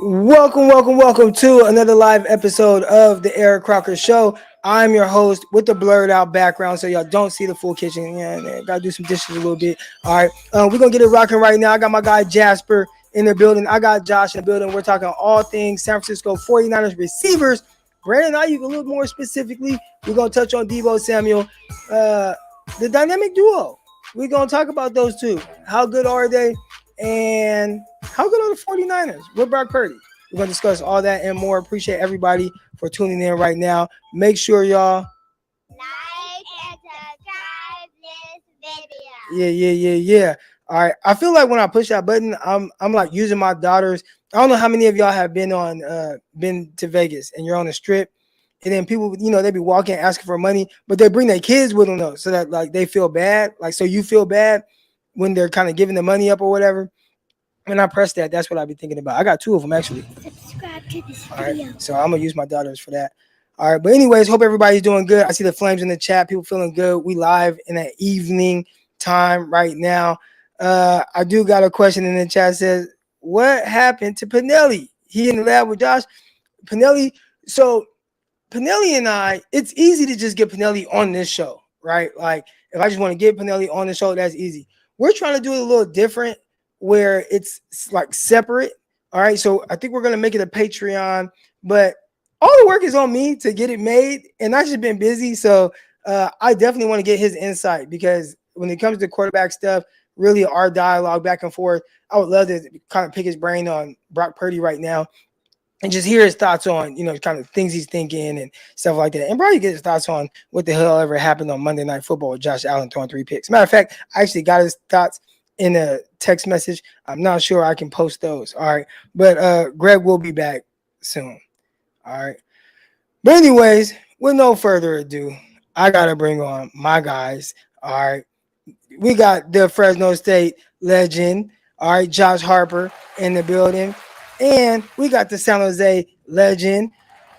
Welcome to another live episode of the Eric Crocker Show. I'm your host with the blurred out background, so y'all don't see the full kitchen. Yeah, gotta do some dishes a little bit. All right, we're gonna get it rocking right now. I got my guy Jasper in the building. I got Josh in the building. We're talking all things San Francisco 49ers receivers. Brandon Aiyuk, a little more specifically. We're gonna touch on Deebo Samuel, the dynamic duo. We're gonna talk about those two. How good are they? And how good are the 49ers with Brock Purdy? We're going to discuss all that and more. Appreciate everybody for tuning in right now. Make sure y'all like and subscribe this video. Yeah. All right. I feel like when I push that button, I'm like using my daughters. I don't know how many of y'all have been to Vegas and you're on the strip, and then people, they be walking asking for money, but they bring their kids with them though, so that like they feel bad. Like so you feel bad when they're kind of giving the money up or whatever. When I press that, that's what I've been thinking about. I got two of them actually. Subscribe to this video. All right, so I'm gonna use my daughters for that. All right, but anyways, hope everybody's doing good. I see the flames in the chat. People feeling good. We live in that evening time right now. I do got a question in the chat. Says, what happened to Pinelli? He in the lab with Josh. Pinelli. So Pinelli and I, it's easy to just get Pinelli on this show, right? Like if I just want to get Pinelli on the show, that's easy. We're trying to do it a little different, where it's like separate. All right. So I think we're going to make it a Patreon, but all the work is on me to get it made. And I've just been busy. So I definitely want to get his insight, because when it comes to quarterback stuff, really our dialogue back and forth, I would love to kind of pick his brain on Brock Purdy right now and just hear his thoughts on, kind of things he's thinking and stuff like that. And probably get his thoughts on what the hell ever happened on Monday Night Football with Josh Allen throwing 3 picks. Matter of fact, I actually got his thoughts in a text message. I'm not sure I can post those. All right. But Greg will be back soon. All right. But anyways, with no further ado, I got to bring on my guys. All right. We got the Fresno State legend. All right. Josh Harper in the building. And we got the San Jose legend,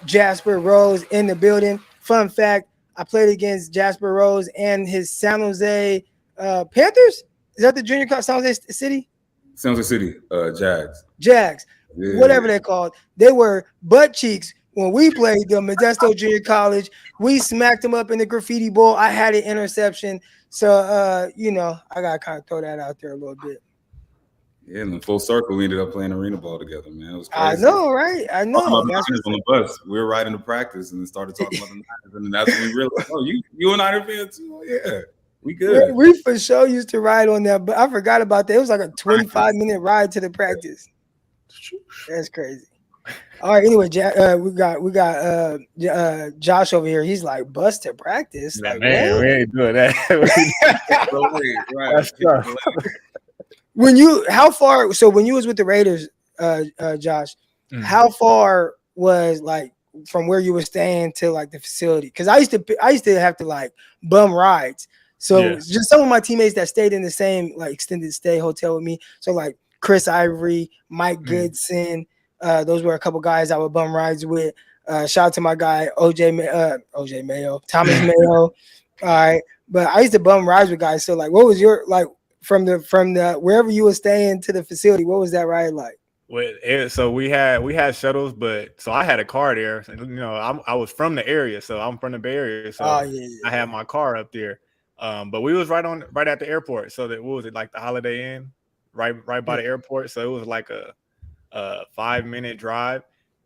Jasper Rose in the building. Fun fact, I played against Jasper Rose and his San Jose Panthers. Is that the junior college, San Jose City? San Jose City, Jags. Jags, Yeah. whatever they're called. They were butt cheeks when we played them. Modesto Junior College. We smacked them up in the graffiti bowl. I had an interception. So, I got to kind of throw that out there a little bit. Yeah, and in full circle, we ended up playing arena ball together, man. It was crazy. I know, right? I know. On the bus, we were riding to practice and then started talking about the Niners, and then that's when we realized, oh, you a Niner fan too? Yeah, we good. We for sure used to ride on that, but I forgot about that. It was like a 25-minute ride to the practice. That's crazy. All right. Anyway, we got Josh over here. He's like, bust to practice. Nah, like, man, what? we ain't doing that. Right. That's tough. When you was with the Raiders, Josh, how far was like from where you were staying to like the facility? Because I used to have to like bum rides. So just some of my teammates that stayed in the same like extended stay hotel with me. So like Chris Ivory, Mike Goodson, those were a couple guys I would bum rides with. Shout out to my guy OJ Mayo, Thomas Mayo. All right, but I used to bum rides with guys. So like, what was your like from the wherever you were staying to the facility? What was that ride like? So we had shuttles, but so I had a car there. And, I was from the area, so I'm from the Bay Area. So I had my car up there. But we was right at the airport. So that what was it, like the Holiday Inn, right by the airport. So it was like a 5-minute drive.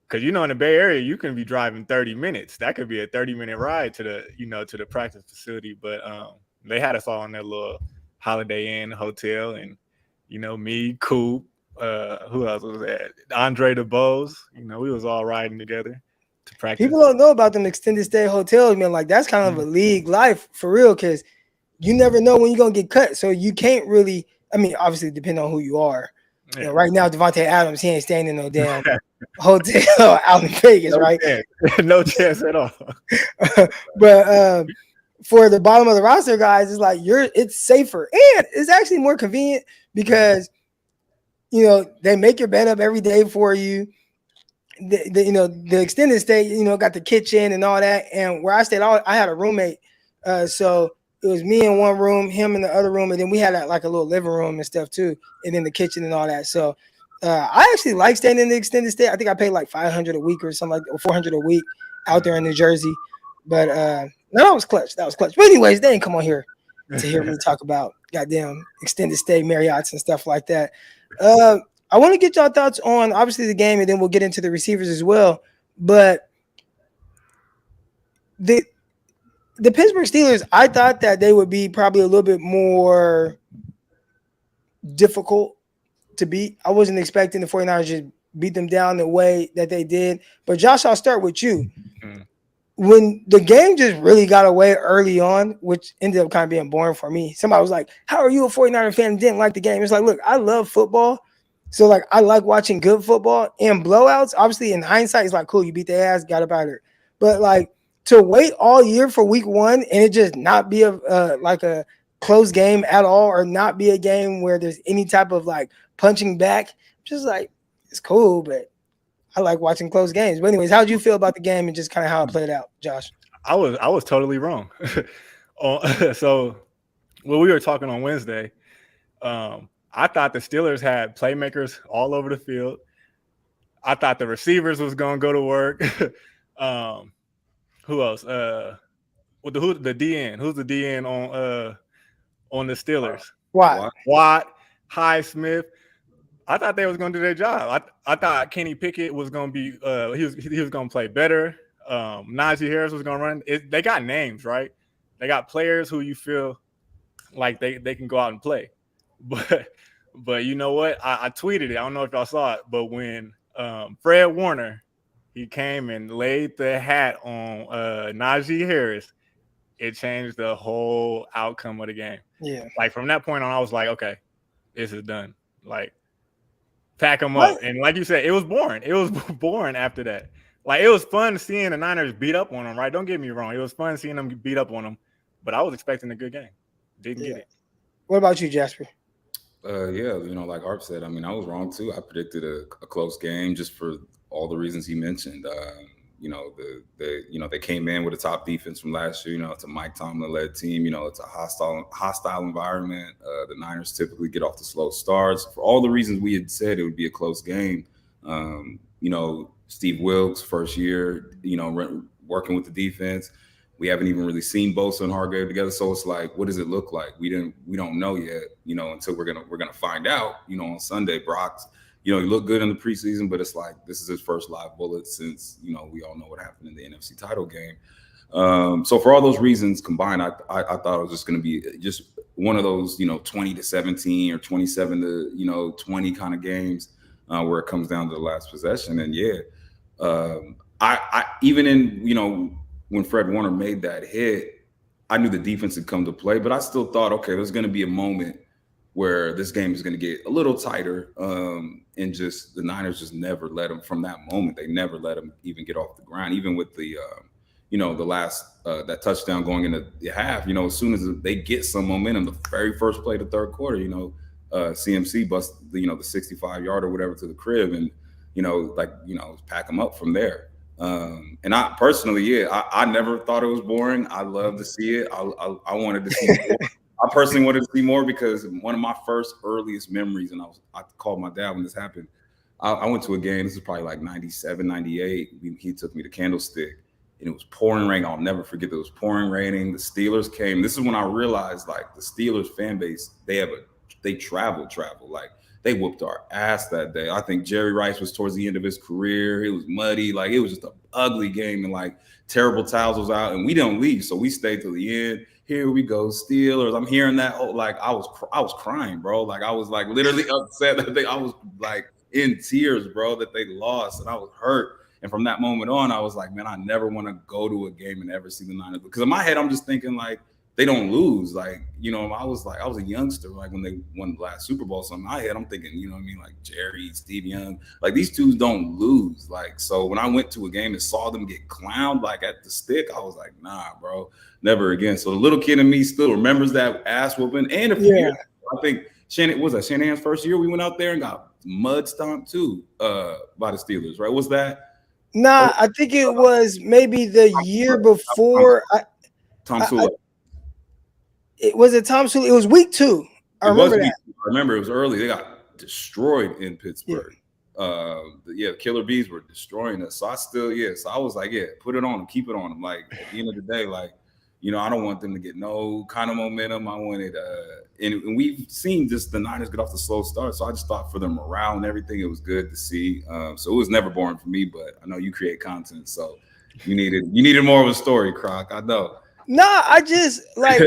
Because in the Bay Area, you can be driving 30 minutes. That could be a 30-minute ride to the practice facility. But they had us all in their little Holiday Inn hotel, and me, Coop, who else was that? Andre DeBose. We was all riding together to practice. People don't know about them extended stay hotels, man. Like that's kind of a league life for real, because you never know when you're gonna get cut. So you can't really. I mean, obviously, depending on who you are. Yeah. Right now, Devontae Adams, he ain't staying in no damn hotel out in Vegas, right? No chance at all. But for the bottom of the roster guys, it's like it's safer and it's actually more convenient because they make your bed up every day for you. The extended stay, got the kitchen and all that. And where I stayed, I had a roommate, so it was me in one room, him in the other room, and then we had like a little living room and stuff too, and then the kitchen and all that. So I actually like staying in the extended stay. I think I paid like $500 a week or something like, or $400 a week out there in New Jersey. But no, that was clutch. That was clutch. But anyways, they ain't come on here to hear me talk about goddamn extended stay Marriotts and stuff like that. I want to get y'all thoughts on obviously the game, and then we'll get into the receivers as well. But the Pittsburgh Steelers, I thought that they would be probably a little bit more difficult to beat. I wasn't expecting the 49ers just beat them down the way that they did. But Josh, I'll start with you. When the game just really got away early on, which ended up kind of being boring for me, somebody was like, how are you a 49er fan and didn't like the game? It's like, look, I love football. So, like, I like watching good football and blowouts. Obviously, in hindsight, it's like, cool, you beat their ass, got up out of it. But, like, to wait all year for week one and it just not be like a close game at all, or not be a game where there's any type of, like, punching back, just like, it's cool, but I like watching close games. But anyways, how did you feel about the game and just kind of how it played out, Josh? I was totally wrong. So when we were talking on Wednesday, I thought the Steelers had playmakers all over the field. I thought the receivers was going to go to work. Who else? Who's the DN? Who's the DN on the Steelers? Watt, Highsmith. I thought they was going to do their job. I thought Kenny Pickett was going to be he was going to play better. Najee Harris was going to run. They got names, right? They got players who you feel like they can go out and play. But you know what? I tweeted it. I don't know if y'all saw it, but when Fred Warner, he came and laid the hat on Najee Harris, it changed the whole outcome of the game. Yeah. Like from that point on, I was like, okay, this is done. Like, pack them up. And like you said, it was boring. It was boring after that. Like, it was fun seeing the Niners beat up on them, right? Don't get me wrong. It was fun seeing them beat up on them, but I was expecting a good game. Didn't get it. What about you, Jasper? Yeah, like Harp said, I mean, I was wrong too. I predicted a close game just for all the reasons he mentioned. They came in with a top defense from last year. It's a Mike Tomlin-led team. It's a hostile environment. The Niners typically get off the slow starts. For all the reasons we had said, it would be a close game. Steve Wilkes, first year, working with the defense. We haven't even really seen Bosa and Hargrave together, so it's like, what does it look like? We don't know yet, until we're gonna find out. On Sunday, Brock's, he looked good in the preseason, but it's like this is his first live bullet since we all know what happened in the NFC title game. So for all those reasons combined, I thought it was just going to be just one of those 20-17 or 27-20 kind of games where it comes down to the last possession. And I even in when Fred Warner made that hit, I knew the defense had come to play, but I still thought, okay, there's going to be a moment where this game is going to get a little tighter. And just the Niners just never let them from that moment. They never let them even get off the ground, even with the, the last, that touchdown going into the half, as soon as they get some momentum, the very first play of the third quarter, CMC bust, the 65-yard or whatever to the crib and, pack them up from there. And I personally, I never thought it was boring. I love to see it. I wanted to see more. I personally wanted to see more because one of my first earliest memories, and I called my dad when this happened. I went to a game. This is probably like 97, 98. He took me to Candlestick, and it was pouring rain. I'll never forget that it was pouring raining. The Steelers came. This is when I realized, like, the Steelers fan base, they travel. Like, they whooped our ass that day. I think Jerry Rice was towards the end of his career. It was muddy. Like, it was just an ugly game, and like terrible towels was out, and we didn't leave. So we stayed till the end. Here we go, Steelers. I'm hearing that. Like, I was crying, bro. Like, I was like literally upset that I was like in tears, bro, that they lost, and I was hurt. And from that moment on, I was like, man, I never want to go to a game and ever see the Niners, because in my head, I'm just thinking like, they don't lose. Like, I was a youngster, like when they won the last Super Bowl. So in my head, I'm thinking, like Jerry, Steve Young, like these two don't lose. Like, so when I went to a game and saw them get clowned, like at the stick, I was like, nah, bro, never again. So the little kid in me still remembers that ass whooping. And years, I think Shanahan's first year, we went out there and got mud stomped too by the Steelers, right? Was that? Nah, I think it was maybe the year before. Tom Sula. Was it Tom Sula? It was week 2. I remember that. I remember it was early. They got destroyed in Pittsburgh. The Killer Bees were destroying us. So I was like, put it on them, keep it on them. Like at the end of the day, like, I don't want them to get no kind of momentum. I wanted, and we've seen just the Niners get off the slow start. So I just thought for their morale and everything, it was good to see. So it was never boring for me, but I know you create content, so you needed more of a story, Croc. I know. Nah, I just like,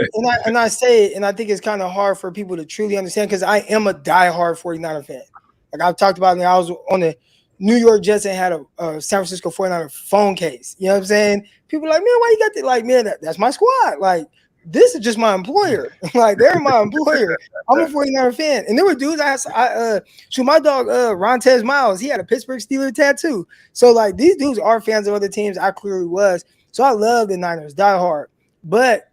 and I say it, and I think it's kind of hard for people to truly understand because I am a diehard 49er fan. Like I've talked about, I was on the New York Jets and had a San Francisco 49er phone case. You know what I'm saying? People are like, man, why you got that? Like, man, that's my squad. Like, this is just my employer. Like, they're my employer. I'm a 49er fan. And there were dudes, my dog, Rontez Miles, he had a Pittsburgh Steelers tattoo. So, like, these dudes are fans of other teams. I clearly was. So, I love the Niners, die hard. But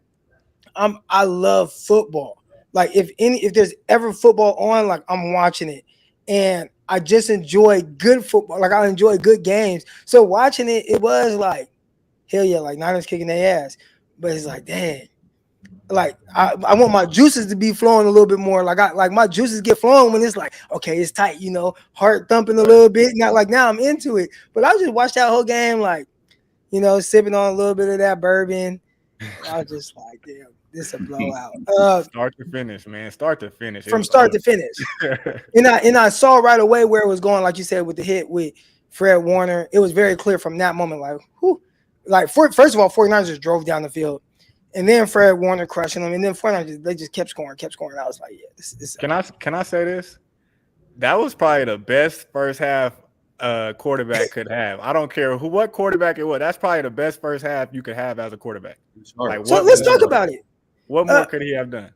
I love football. Like, if there's ever football on, like, I'm watching it. And I just enjoy good football. Like, I enjoy good games. So, watching it, it was like, hell yeah, like Niners kicking their ass. But it's like, dang. Like I want my juices to be flowing a little bit more. Like my juices get flowing when it's like, okay, it's tight, heart thumping a little bit. Not like now I'm into it. But I just watched that whole game, like, sipping on a little bit of that bourbon. I was just like, damn, this is a blowout. Start to finish, man. Start to finish. From start to finish. and I saw right away where it was going, like you said, with the hit with Fred Warner. It was very clear from that moment, like, whew. Like, first of all, 49ers just drove down the field. And then Fred Warner crushing them. And then 49ers, they just kept scoring. I was like, yeah, this Can I say this? That was probably the best first half quarterback could have. I don't care what quarterback it was. That's probably the best first half you could have as a quarterback. Like, so let's talk about it. What more could he have done?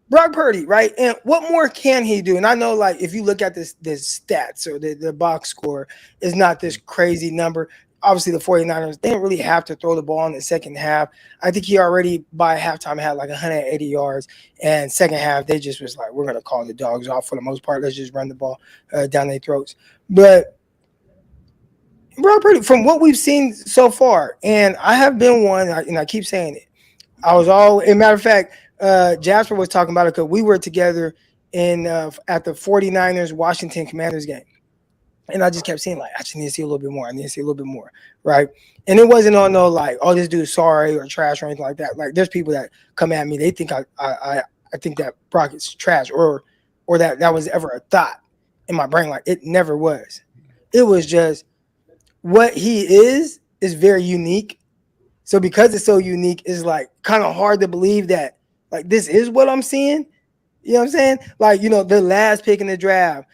Brock Purdy, right? And what more can he do? And I know, like, if you look at this stats or the box score, it's not this crazy number. Obviously, the 49ers, they didn't really have to throw the ball in the second half. I think he already, by halftime, had like 180 yards. And second half, they just was like, we're going to call the dogs off for the most part. Let's just run the ball down their throats. But Brock Purdy, from what we've seen so far, and I have been one, and I keep saying it, as a matter of fact, Jasper was talking about it because we were together at the 49ers Washington Commanders game. And I just kept saying, like, I just need to see a little bit more. Right? And it wasn't on no, like, oh, this dude's sorry or trash or anything like that. Like, there's people that come at me. They think I think that Brock is trash or that was ever a thought in my brain. Like, it never was. It was just what he is very unique. So because it's so unique, it's, like, kind of hard to believe that, like, this is what I'm seeing. You know what I'm saying? Like, the last pick in the draft,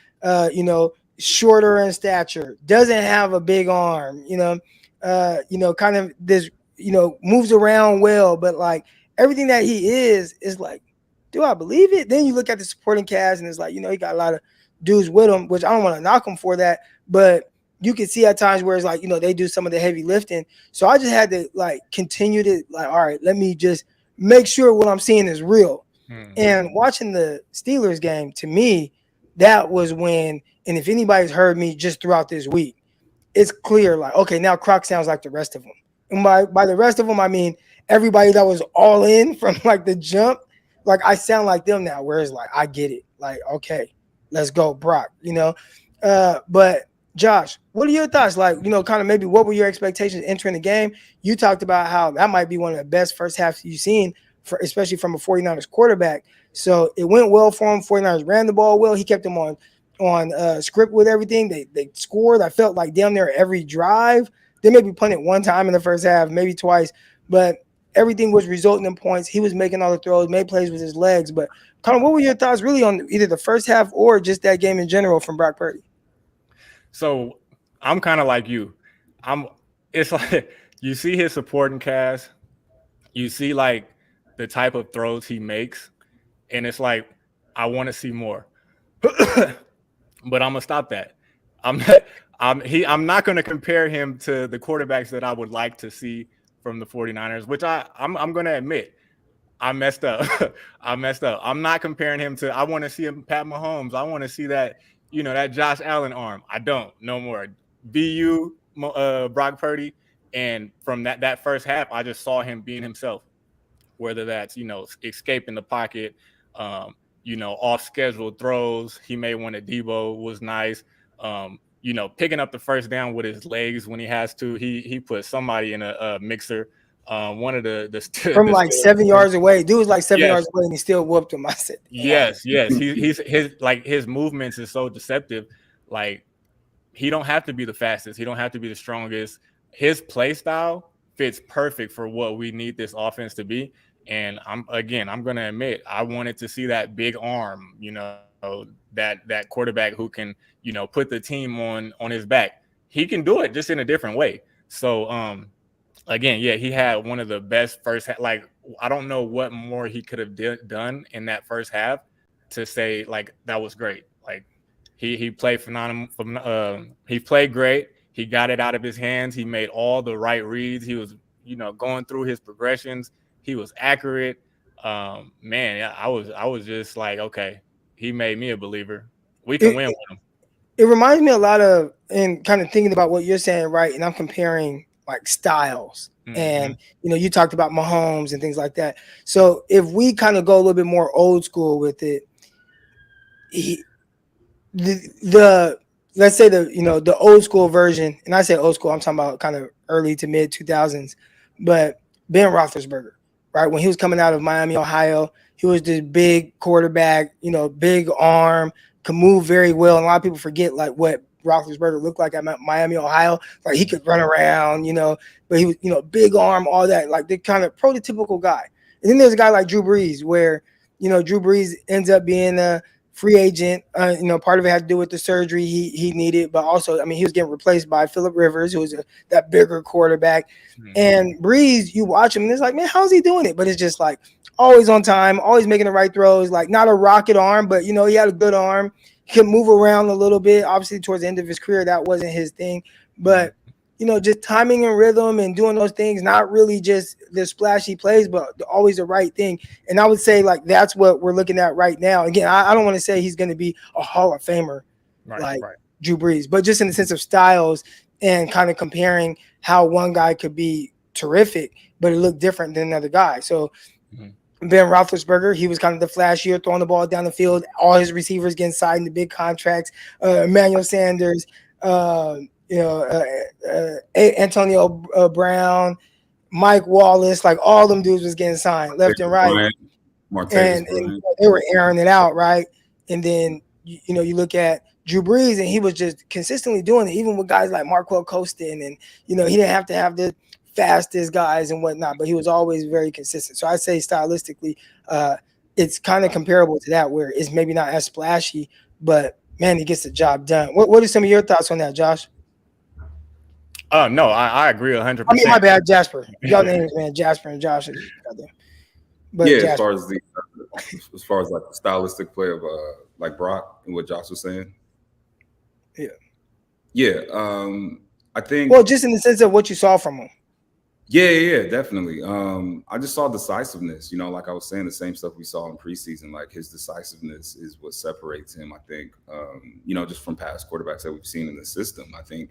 shorter in stature, doesn't have a big arm, kind of this, moves around well, but like everything that he is like, do I believe it? Then you look at the supporting cast and it's like, he got a lot of dudes with him, which I don't want to knock him for that, but you can see at times where it's like, they do some of the heavy lifting. So I just had to like continue to like, all right, let me just make sure what I'm seeing is real. And watching the Steelers game, to me, that was when, and if anybody's heard me just throughout this week, it's clear, like, okay, now Croc sounds like the rest of them. And by the rest of them, I mean everybody that was all in from like the jump. Like, I sound like them now, where it's like, I get it. Like, okay, let's go, Brock, But Josh, what are your thoughts? Like, kind of maybe what were your expectations entering the game? You talked about how that might be one of the best first halves you've seen, especially from a 49ers quarterback. So it went well for him. 49ers ran the ball well. He kept them on script with everything. They scored. I felt like damn near every drive. They maybe punted one time in the first half, maybe twice, but everything was resulting in points. He was making all the throws, made plays with his legs. But kind of what were your thoughts really on either the first half or just that game in general from Brock Purdy? So I'm kind of like you. It's like you see his supporting cast, you see like the type of throws he makes, and it's like, I want to see more. But I'm gonna stop that. I'm not gonna compare him to the quarterbacks that I would like to see from the 49ers, which I'm gonna admit I messed up. I'm not comparing him to, I want to see him Pat Mahomes. I want to see that, that Josh Allen arm. I don't, no more. BU Brock Purdy. And from that first half, I just saw him being himself, whether that's, escaping the pocket, off schedule throws. He made one at Deebo, was nice. Picking up the first down with his legs when he has to. He put somebody in a mixer. One of the from like 7 yards away. Dude was like 7 yards away and he still whooped him. I said, yes. His movements is so deceptive. Like, he don't have to be the fastest. He don't have to be the strongest. His play style fits perfect for what we need this offense to be. And I'm going to admit, I wanted to see that big arm, that quarterback who can, put the team on his back. He can do it just in a different way. So, he had one of the best first half. Like, I don't know what more he could have done in that first half to say, like, that was great. Like, he played phenomenal. He played great. He got it out of his hands. He made all the right reads. He was, going through his progressions. He was accurate. I was just like, okay, he made me a believer. We can win with him. It reminds me a lot of, and kind of thinking about what you're saying, right? And I'm comparing like styles. Mm-hmm. And, you talked about Mahomes and things like that. So if we kind of go a little bit more old school with it, let's say the old school version, and I say old school, I'm talking about kind of early to mid 2000s, but Ben Roethlisberger, right? When he was coming out of Miami, Ohio, he was this big quarterback, big arm, could move very well. And a lot of people forget like what Roethlisberger looked like at Miami, Ohio. Like, he could run around, but he was, big arm, all that, like the kind of prototypical guy. And then there's a guy like Drew Brees where, Drew Brees ends up being a free agent. Part of it had to do with the surgery he needed, but also, he was getting replaced by Phillip Rivers, who was that bigger quarterback. Mm-hmm. And Brees, you watch him and it's like, man, how's he doing it? But it's just like always on time, always making the right throws, like not a rocket arm, but, he had a good arm. He could move around a little bit. Obviously, towards the end of his career, that wasn't his thing. But, just timing and rhythm and doing those things, not really just the splashy plays, but always the right thing. And I would say, like, that's what we're looking at right now. Again, I don't want to say he's going to be a Hall of Famer like Drew Brees, but just in the sense of styles and kind of comparing how one guy could be terrific, but it looked different than another guy. So, Ben Roethlisberger, he was kind of the flashier, throwing the ball down the field. All his receivers getting signed to big contracts. Emmanuel Sanders, Antonio Brown, Mike Wallace, like all them dudes was getting signed left and right. And they were airing it out, right? And then, you look at Drew Brees, and he was just consistently doing it, even with guys like Marquel Costin. And, he didn't have to have the fastest guys and whatnot, but he was always very consistent. So I'd say stylistically, it's kind of comparable to that, where it's maybe not as splashy, but man, he gets the job done. What are some of your thoughts on that, Josh? No, I agree 100%. My bad, Jasper. Y'all names, man, Jasper and Josh. But yeah, Jasper. as far as like the stylistic play of like Brock and what Josh was saying. Yeah. I think. Well, just in the sense of what you saw from him. Yeah, definitely. I just saw decisiveness, like I was saying, the same stuff we saw in preseason. Like, his decisiveness is what separates him, I think, just from past quarterbacks that we've seen in the system. I think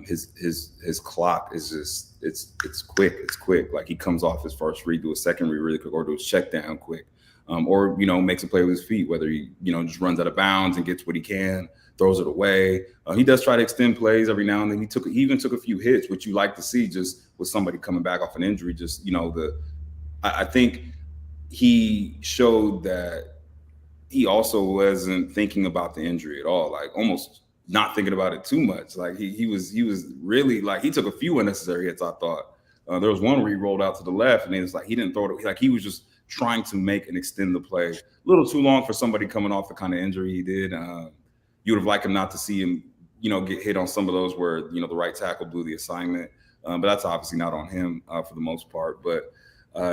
his clock is just, it's quick. It's quick. Like, he comes off his first read, do a second read really quick, or do a check down quick, or, makes a play with his feet, whether he, just runs out of bounds and gets what he can, throws it away. He does try to extend plays every now and then. He even took a few hits, which you like to see just with somebody coming back off an injury. Just, I think he showed that he also wasn't thinking about the injury at all, like almost not thinking about it too much. Like, he was really, like, he took a few unnecessary hits, I thought. There was one where he rolled out to the left, and then it's like he didn't throw it. Like, he was just trying to make and extend the play. A little too long for somebody coming off the kind of injury he did. You would have liked him not to see him, get hit on some of those where, the right tackle blew the assignment. But that's obviously not on him for the most part. But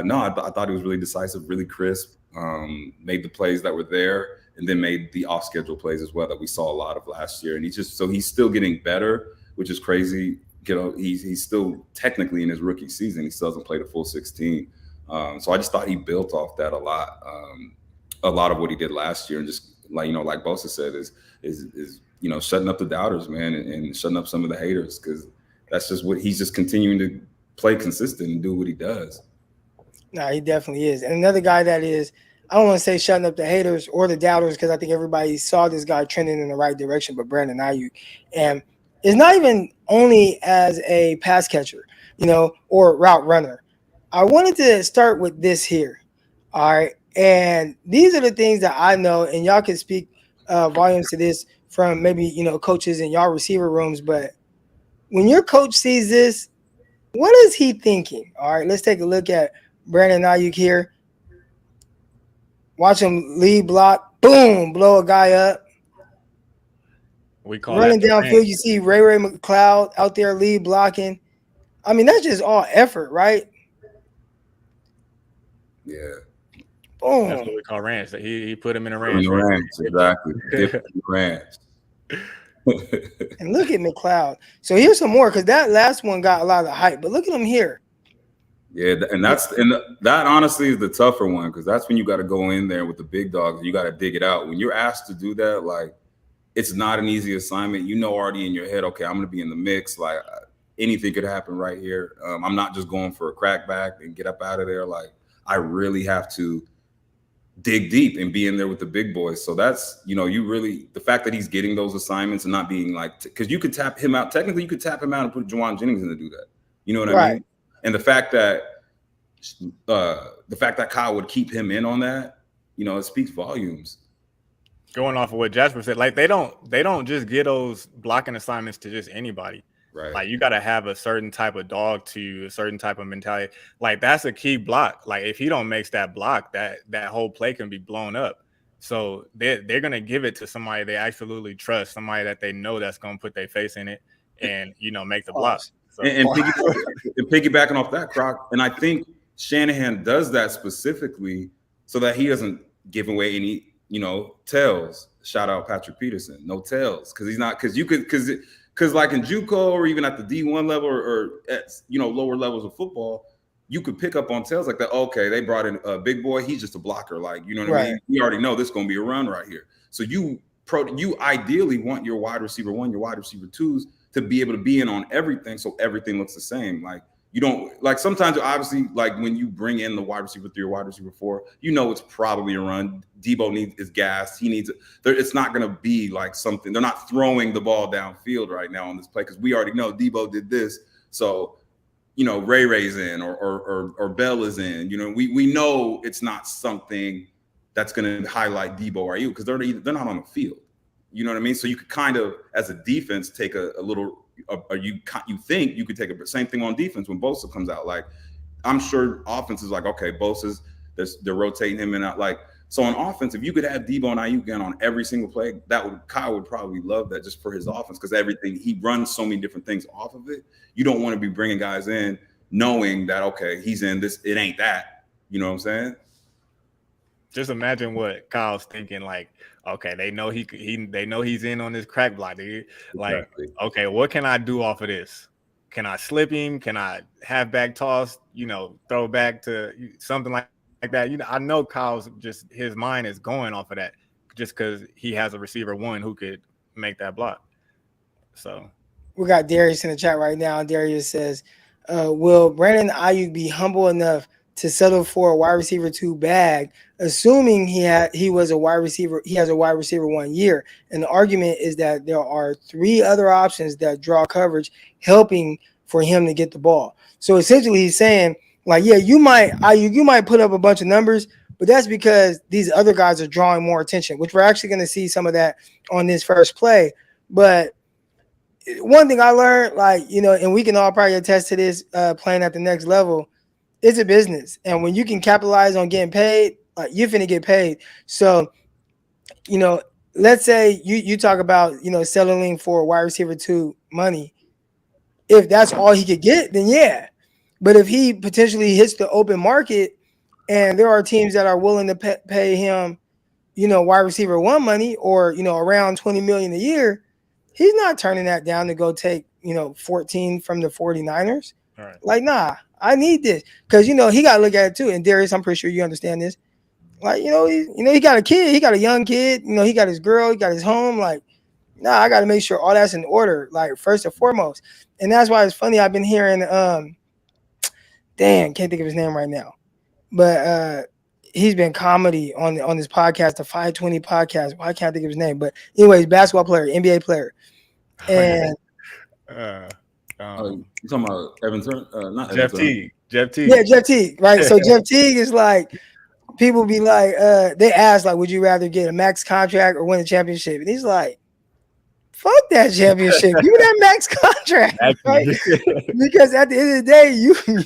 no, I thought he was really decisive, really crisp, made the plays that were there, and then made the off-schedule plays as well that we saw a lot of last year. And he's still getting better, which is crazy. He's still technically in his rookie season. He still hasn't played a full 16. So I just thought he built off that a lot of what he did last year. And just like Bosa said, is shutting up the doubters, man, and shutting up some of the haters, because that's just what he's just continuing to play consistent and do what he does. No, he definitely is. And another guy that is I don't want to say shutting up the haters or the doubters because I think everybody saw this guy trending in the right direction, but Brandon Aiyuk. And it's not even only as a pass catcher, or route runner. I wanted to start with this here. All right. And these are the things that I know, and y'all can speak volumes to this from maybe, coaches in y'all receiver rooms. But when your coach sees this, what is he thinking? All right, let's take a look at Brandon Aiyuk here. Watch him lead block, boom, blow a guy up. We call running downfield. You see Ray McCloud out there lead blocking. I mean, that's just all effort, right? Yeah. Boom. That's what we call ranch. He put him in a ranch. Exactly. Ranch. And look at McCloud. So here's some more because that last one got a lot of hype. But look at him here. Yeah, and that honestly is the tougher one because that's when you got to go in there with the big dogs. You got to dig it out. When you're asked to do that, like it's not an easy assignment. You know already in your head, okay, I'm going to be in the mix. Like anything could happen right here. I'm not just going for a crackback and get up out of there. Like I really have to dig deep and be in there with the big boys. So that's, you really, the fact that he's getting those assignments and not being like, because you could tap him out. Technically, you could tap him out and put Juwan Jennings in to do that. You know what I mean? And the fact that Kyle would keep him in on that, it speaks volumes. Going off of what Jasper said, like they don't just get those blocking assignments to just anybody. Right. Like you got to have a certain type of dog to a certain type of mentality. Like that's a key block. Like if he don't make that block, that whole play can be blown up. So they're gonna give it to somebody they absolutely trust, somebody that they know that's gonna put their face in it and make the block. So. And piggybacking off that, Croc, and I think Shanahan does that specifically so that he doesn't give away any, tails. Shout out Patrick Peterson, no tails, because he's not because like in JUCO or even at the D1 level or at lower levels of football, you could pick up on tails like that. Okay, they brought in a big boy, he's just a blocker, like I mean. We already know this is gonna be a run right here. So you ideally want your wide receiver 1, your wide receiver 2s to be able to be in on everything, so everything looks the same. Like you don't like sometimes obviously like when you bring in the wide receiver 3 or wide receiver 4, it's probably a run. Deebo is gassed. He needs it. It's not going to be like something. They're not throwing the ball downfield right now on this play because we already know Deebo did this. So Ray's in or Bell is in. We know it's not something that's going to highlight Deebo or Aiyuk because they're not on the field. You know what I mean? So you could kind of, as a defense, take a little. You think you could take the same thing on defense when Bosa comes out. Like I'm sure offense is like, okay, Bosa's they're rotating him in out. Like so on offense, if you could have Deebo and Aiyuk in on every single play, Kyle would probably love that just for his offense because everything he runs so many different things off of it. You don't want to be bringing guys in knowing that okay, he's in this. It ain't that. You know what I'm saying? Just imagine what Kyle's thinking. Like, okay, they know they know he's in on this crack block. Like, exactly. Okay, what can I do off of this? Can I slip him? Can I have back toss? Throw back to something like that. I know Kyle's just his mind is going off of that just because he has a receiver 1 who could make that block. So we got Darius in the chat right now. Darius says, "Will Brandon Aiyuk be humble enough to settle for a wide receiver 2 bag, assuming he has a wide receiver 1 year? And the argument is that there are 3 other options that draw coverage, helping for him to get the ball." So essentially, he's saying, like, yeah, you might put up a bunch of numbers, but that's because these other guys are drawing more attention, which we're actually going to see some of that on this first play. But one thing I learned, and we can all probably attest to this, playing at the next level. It's a business, and when you can capitalize on getting paid, like you're finna get paid. So, let's say you talk about settling for wide receiver 2 money. If that's all he could get, then yeah. But if he potentially hits the open market, and there are teams that are willing to pay him, wide receiver 1 money or around $20 million a year, he's not turning that down to go take 14 from the 49ers. All right. Like, nah. I need this because he got to look at it too. And Darius, I'm pretty sure you understand this. Like, he got a kid, he got a young kid. He got his girl, he got his home. Like, nah, I got to make sure all that's in order. Like first and foremost, and that's why it's funny. I've been hearing, can't think of his name right now, but he's been comedy on this podcast, the 520 podcast. Well, I can't think of his name, but anyways, basketball player, NBA player. And you talking about Evan Turner? Not Jeff Evan Teague. Jeff Teague. Yeah, Jeff Teague, right? So Jeff Teague is like, people be like, they ask, like, would you rather get a max contract or win a championship? And he's like, fuck that championship. Give me that max contract. Right? Because at the end of the day,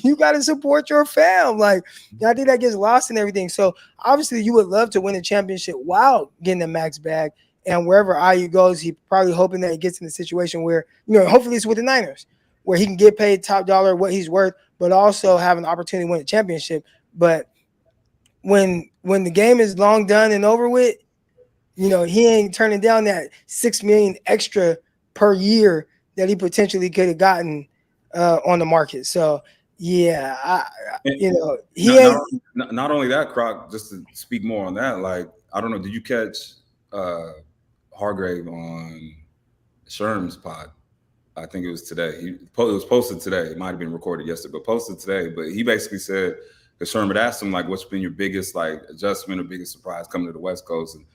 you got to support your fam. Like, I think that gets lost in everything. So obviously you would love to win a championship while getting the max bag. And wherever Aiyuk goes, he probably hoping that he gets in a situation where, hopefully it's with the Niners, where he can get paid top dollar what he's worth, but also have an opportunity to win a championship. But when the game is long done and over with, he ain't turning down that $6 million extra per year that he potentially could have gotten on the market. So yeah, not only that, Croc. Just to speak more on that, like, I don't know, did you catch Hargrave on Sherm's pod? I think it was today. It was posted today. It might have been recorded yesterday, but posted today. But he basically said, because Sherm had asked him, like, what's been your biggest, like, adjustment or biggest surprise coming to the West Coast? And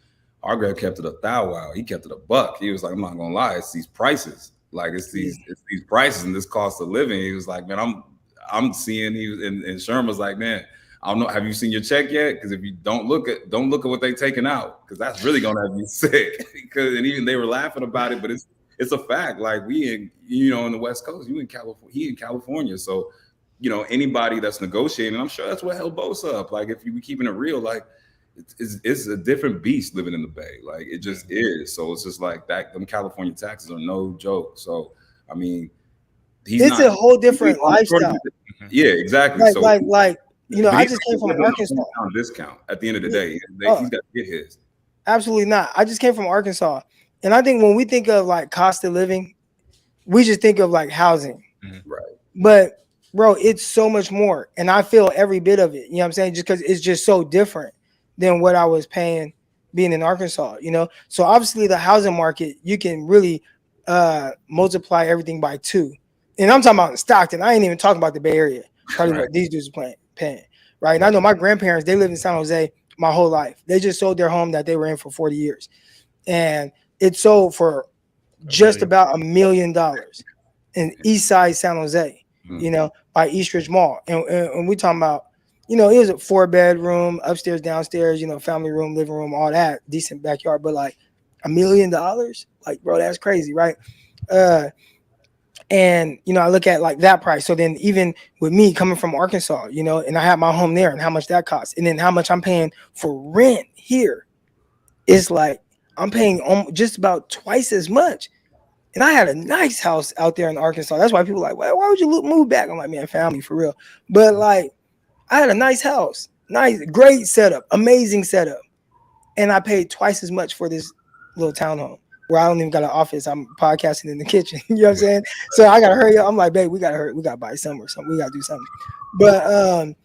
Hargrave kept it a thou wow. He kept it a buck. He was like, I'm not gonna lie, it's these prices. Like, it's these prices and this cost of living. He was like, man, I'm seeing. And Sherm was like, man, I don't know. Have you seen your check yet? Because if you don't look at what they taking out, because that's really gonna have you sick. And even they were laughing about it, but it's a fact. Like, we in the West Coast, he in California. So, anybody that's negotiating, I'm sure that's what held both up. Like, if you be keeping it real, like, it's a different beast living in the Bay. Like, it just is. So it's just like that. Them California taxes are no joke. So I mean, it's a whole different lifestyle. Yeah, exactly. I just came from Arkansas. Discount at the end of the day, he's got to get his. Absolutely not. I just came from Arkansas, and I think when we think of like cost of living, we just think of like housing, right? But bro, it's so much more, and I feel every bit of it. You know what I'm saying? Just because it's just so different than what I was paying being in Arkansas. So obviously the housing market, you can really multiply everything by 2. And I'm talking about in Stockton. I ain't even talking about the Bay Area. Probably what these dudes are paying, right? And I know my grandparents, they lived in San Jose my whole life. They just sold their home that they were in for 40 years. And it sold for just about $1 million in East Side San Jose, by Eastridge Mall. And we talking about, it was a 4-bedroom, upstairs, downstairs, family room, living room, all that, decent backyard. But like $1 million, like, bro, that's crazy, right? And I look at like that price. So then even with me coming from Arkansas, and I have my home there and how much that costs, and then how much I'm paying for rent here, it's like I'm paying just about twice as much. And I had a nice house out there in Arkansas. That's why people are like, well, why would you move back? I'm like, man, family for real. But like, I had a nice house, great setup, amazing setup. And I paid twice as much for this little townhome where I don't even got an office. I'm podcasting in the kitchen. You know what I'm saying? So I got to hurry up. I'm like, babe, we got to hurry. We got to buy something or something. We got to do something. But,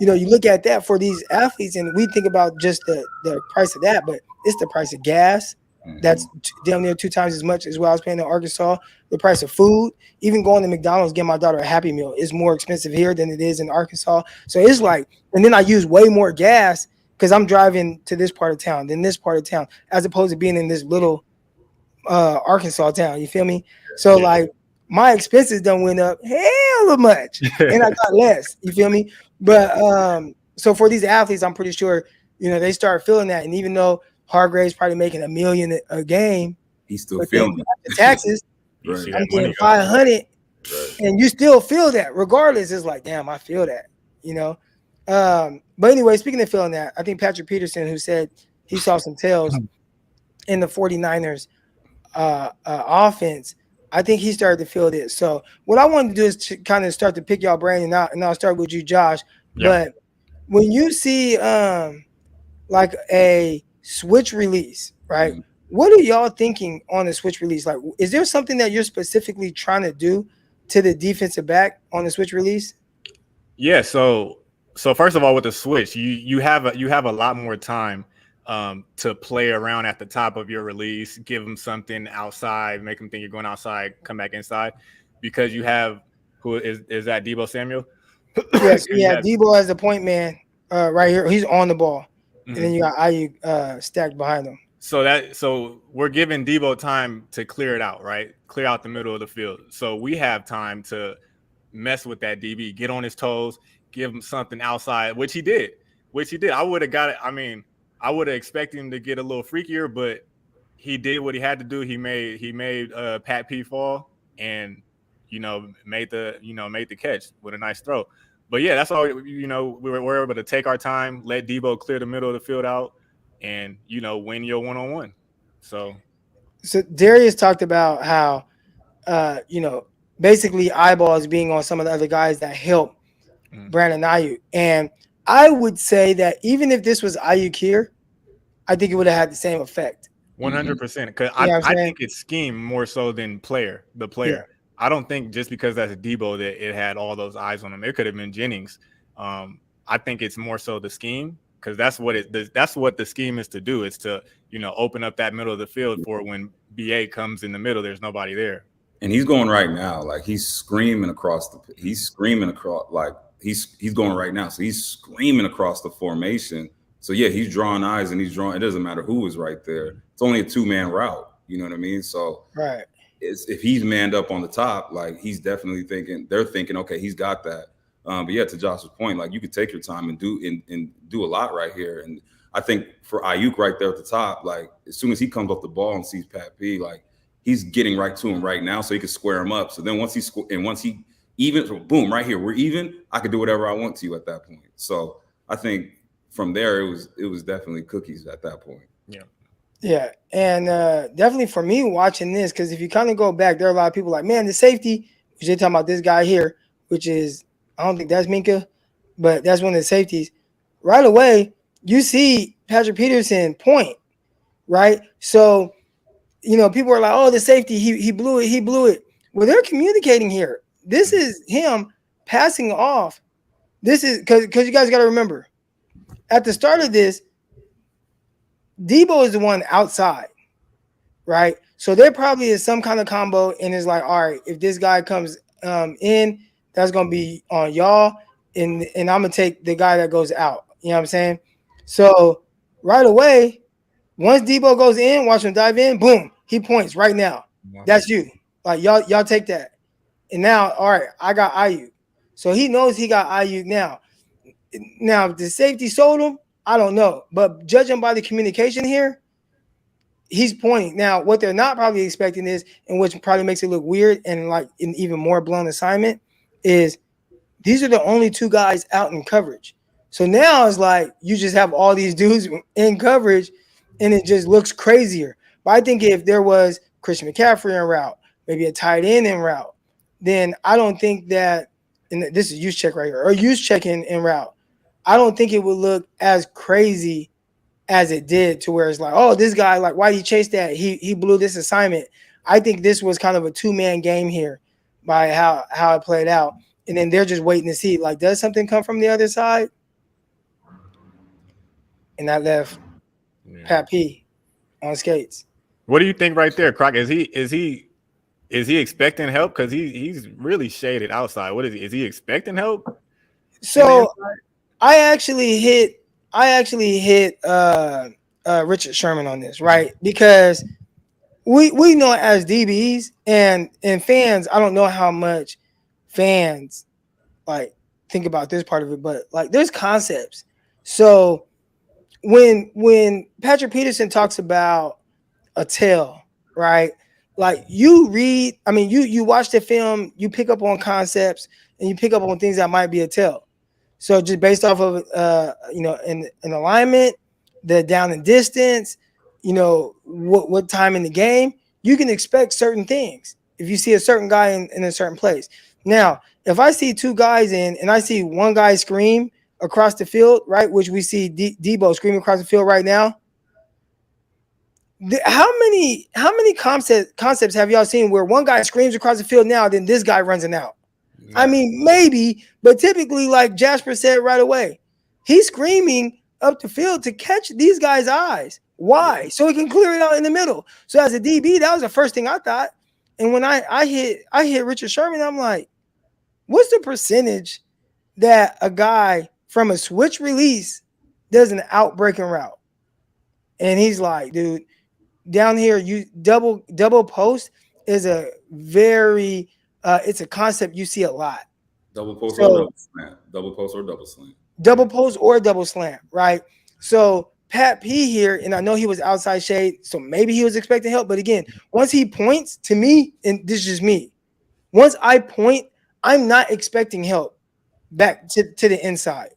you look at that for these athletes and we think about just the price of that, but it's the price of gas. That's damn near 2 times as much as what I was paying in Arkansas. The price of food, even going to McDonald's, getting my daughter a Happy Meal is more expensive here than it is in Arkansas. So it's like, and then I use way more gas because I'm driving to this part of town than this part of town, as opposed to being in this little Arkansas town. You feel me? So like my expenses done went up hella much and I got less. You feel me? But so for these athletes, I'm pretty sure, they start feeling that. And even though Hargrave's probably making $1 million a game, he's still feeling the taxes. Right. I'm getting 500, and you still feel that. Regardless, it's like, damn, I feel that. But anyway, speaking of feeling that, I think Patrick Peterson, who said he saw some tails in the 49ers offense, I think he started to feel this. So what I wanted to do is to kind of start to pick y'all brain, and I'll start with you, Josh. Yeah. But when you see like a switch release, right? What are y'all thinking on the switch release? Like, is there something that you're specifically trying to do to the defensive back on the switch release? Yeah. So first of all, with the switch, you have a lot more time to play around at the top of your release, give them something outside, make them think you're going outside, come back inside, because you have, who is that, Deebo Samuel? Yes, yeah, Deebo as the point man. right here. He's on the ball, and then you got Aiyuk stacked behind him. So we're giving Deebo time to clear it out, right? Clear out the middle of the field. So we have time to mess with that DB, get on his toes, give him something outside, which he did. I would have got it. I mean, I would have expected him to get a little freakier, but he did what he had to do. He made Pat P fall and made the catch with a nice throw. But yeah, that's all. We were able to take our time, let Deebo clear the middle of the field out, and win your one-on-one. So Darius talked about how basically eyeballs being on some of the other guys that help Brandon Aiyuk. And I would say that even if this was Aiyuk here, I think it would have had the same effect. 100%. Because I think it's scheme more so than the player. Yeah. I don't think just because that's a Deebo that it had all those eyes on him. It could have been Jennings. I think it's more so the scheme, because that's what the scheme is to do. It's to open up that middle of the field for when BA comes in the middle. There's nobody there. And he's going right now. Like he's screaming across he's going right now. So he's screaming across the formation. So yeah, he's drawing eyes and it doesn't matter who is right there. It's only a 2-man route. You know what I mean? So right. If he's manned up on the top, like he's definitely they're thinking, okay, he's got that. But yeah, to Josh's point, like you could take your time and do a lot right here. And I think for Aiyuk right there at the top, like as soon as he comes off the ball and sees Pat P, like he's getting right to him right now, so he can square him up. So then once he even, boom, right here, we're even. I could do whatever I want to you at that point. So I think from there it was definitely cookies at that point. Yeah. Yeah, and definitely for me watching this, because if you kind of go back, there are a lot of people like, man, the safety, which they're talking about this guy here, which is, I don't think that's Minka, but that's one of the safeties. Right away, you see Patrick Peterson point, right? So, people are like, oh, the safety, he blew it. Well, they're communicating here. This is him passing off. This is because you guys got to remember, at the start of this, Deebo is the one outside, right? So there probably is some kind of combo, and it's like, all right, if this guy comes in, that's gonna be on y'all, and I'm gonna take the guy that goes out. You know what I'm saying? So right away, once Deebo goes in, watch him dive in, boom, he points right now. That's you. Like y'all take that. And now, all right, I got Aiyuk. So he knows he got Aiyuk now. Now, if the safety sold him, I don't know. But judging by the communication here, he's pointing. Now, what they're not probably expecting is, and which probably makes it look weird and like an even more blown assignment, is these are the only two guys out in coverage. So now it's like you just have all these dudes in coverage, and it just looks crazier. But I think if there was Christian McCaffrey en route, maybe a tight end en route, then I don't think that, and this is use check right here, or use check en route, I don't think it would look as crazy as it did, to where it's like, oh, this guy, like, why did he chase that? He blew this assignment. I think this was kind of a 2-man game here by how it played out. And then they're just waiting to see, like, does something come from the other side? And that left Pat P on skates. What do you think right there, Crocker? Is he expecting help? Because he's really shaded outside. What is he? Is he expecting help? So I actually hit Richard Sherman on this, right? Because we know as DBs and fans, I don't know how much fans like think about this part of it, but like there's concepts. So when Patrick Peterson talks about a tail, right? Like you read, I mean, you watch the film, you pick up on concepts and you pick up on things that might be a tail. So just based off of in alignment, the down and distance, what time in the game, you can expect certain things if you see a certain guy in a certain place. Now, if I see two guys in and I see one guy scream across the field, right, which we see Deebo screaming across the field right now, how many concepts have y'all seen where one guy screams across the field now, then this guy runs it out? Yeah. I mean, maybe, but typically, like Jasper said right away, he's screaming up the field to catch these guys' eyes. Why? So he can clear it out in the middle. So as a DB, that was the first thing I thought. And when I hit Richard Sherman, I'm like, what's the percentage that a guy from a switch release does an out-breaking route. And he's like, dude, down here, you double post is a very it's a concept you see a lot. Double post or double slant. Double post or double slant. Double post or double slant, right? So Pat P here, and I know he was outside shade, so maybe he was expecting help. But again, once he points to me, and this is just me, once I point, I'm not expecting help back to the inside.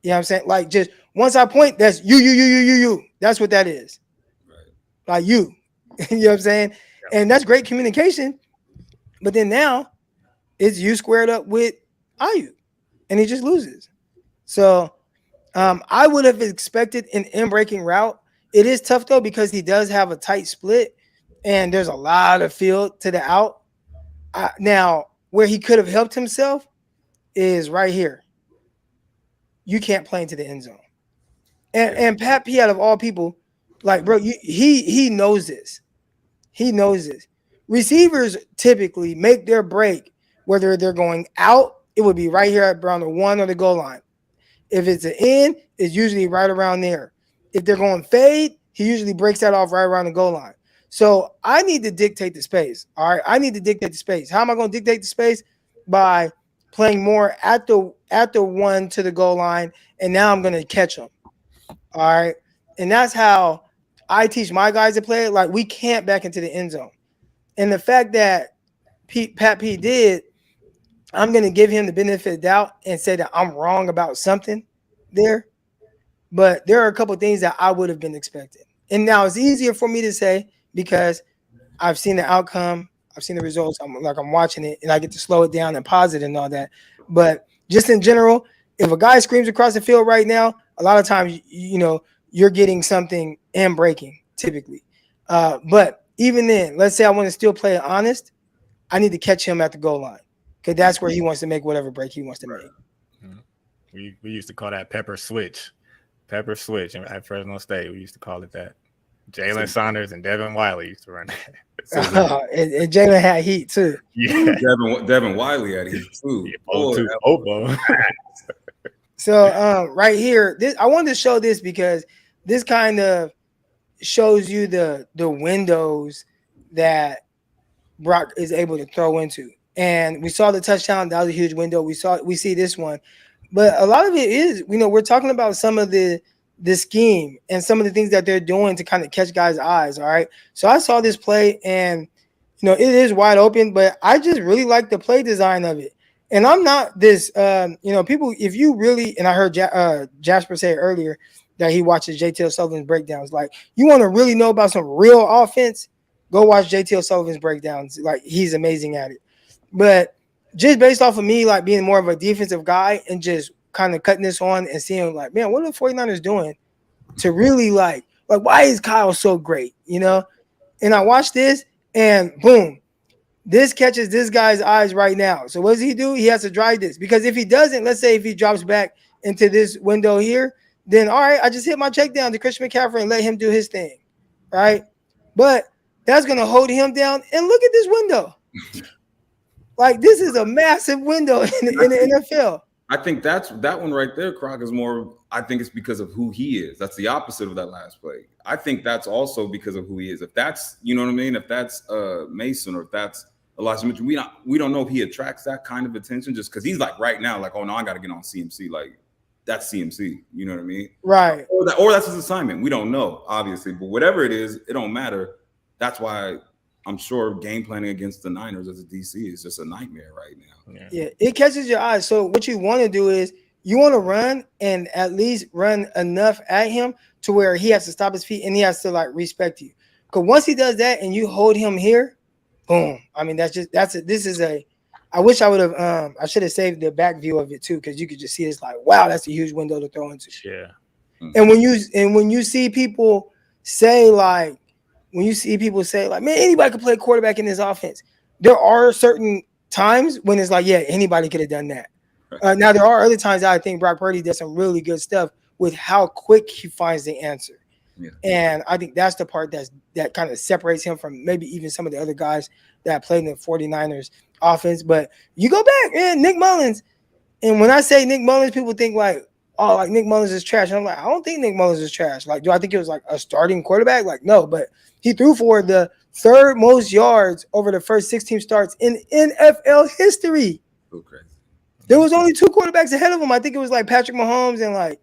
You know what I'm saying? Like, just once I point, that's you. That's what that is. Right. Like you. You know what I'm saying? Yeah. And that's great communication. But then now it's you squared up with Aiyuk, and he just loses. So I would have expected an in-breaking route. It is tough, though, because he does have a tight split, and there's a lot of field to the out. Now, where he could have helped himself is right here. You can't play into the end zone. And Pat P, out of all people, like, bro, he knows this. He knows this. Receivers typically make their break, whether they're going out, it would be right here around the 1 or the goal line. If it's an in, it's usually right around there. If they're going fade, he usually breaks that off right around the goal line. So I need to dictate the space. All right, I need to dictate the space. How am I going to dictate the space? By playing more at the 1 to the goal line, and now I'm going to catch them. All right, and that's how I teach my guys to play it. Like, we can't back into the end zone. And the fact that Pat P did, I'm going to give him the benefit of the doubt and say that I'm wrong about something there. But there are a couple of things that I would have been expecting. And now it's easier for me to say because I've seen the outcome. I've seen the results. I'm watching it, and I get to slow it down and pause it and all that. But just in general, if a guy screams across the field right now, a lot of times, you're getting something and breaking typically. But even then, let's say I want to still play it honest, I need to catch him at the goal line because that's where he wants to make whatever break he wants to make. We used to call that pepper switch. Pepper switch at Fresno State. We used to call it that. Jalen Saunders and Devin Wiley used to run that. And Jalen had heat too. Yeah, Devin Wiley had heat too. So right here, I wanted to show this because this kind of shows you the windows that Brock is able to throw into. And we saw the touchdown. That was a huge window. We see this one. But a lot of it is, we're talking about some of the scheme and some of the things that they're doing to kind of catch guys' eyes, all right? So I saw this play, and, it is wide open, but I just really like the play design of it. And I'm not this, people, if you really, and I heard Jasper say earlier that he watches JT Sullivan's breakdowns. Like, you want to really know about some real offense, go watch JT Sullivan's breakdowns. Like, he's amazing at it. But just based off of me, like, being more of a defensive guy and just kind of cutting this on and seeing, like, man, what are the 49ers doing to really, like why is Kyle so great, And I watched this, and boom, this catches this guy's eyes right now. So what does he do? He has to drive this. Because if he doesn't, let's say if he drops back into this window here, then, all right, I just hit my check down to Christian McCaffrey and let him do his thing, right? But that's going to hold him down. And look at this window. Like, this is a massive window in the NFL. I think that one right there, Croc, is more, I think it's because of who he is. That's the opposite of that last play. I think that's also because of who he is. If that's, you know what I mean? If that's Mason or if that's Elijah Mitchell, we don't know if he attracts that kind of attention just because he's like right now, like, oh no, I got to get on CMC. Like, that's CMC. You know what I mean? Right. Or that's his assignment. We don't know, obviously. But whatever it is, it don't matter. That's why I'm sure game planning against the Niners as a DC is just a nightmare right now. Yeah, it catches your eyes. So what you want to do is you want to run and at least run enough at him to where he has to stop his feet and he has to, like, respect you. Because once he does that and you hold him here, boom. I mean, I wish I would have I should have saved the back view of it too, because you could just see it's like, wow, that's a huge window to throw into. Yeah. And when you see people say, like, man, anybody could play quarterback in this offense, there are certain times when it's like, yeah, anybody could have done that. Now, there are other times that I think Brock Purdy does some really good stuff with how quick he finds the answer. Yeah. And I think that's the part that kind of separates him from maybe even some of the other guys that played in the 49ers offense. But you go back, man, Nick Mullins, And when I say Nick Mullins, people think like, oh, like Nick Mullins is trash. And I'm like, I don't think Nick Mullins is trash. Like, do I think it was like a starting quarterback? Like, no, but he threw for the third most yards over the first 16 starts in NFL history. Okay. There was only 2 quarterbacks ahead of him. I think it was like Patrick Mahomes and like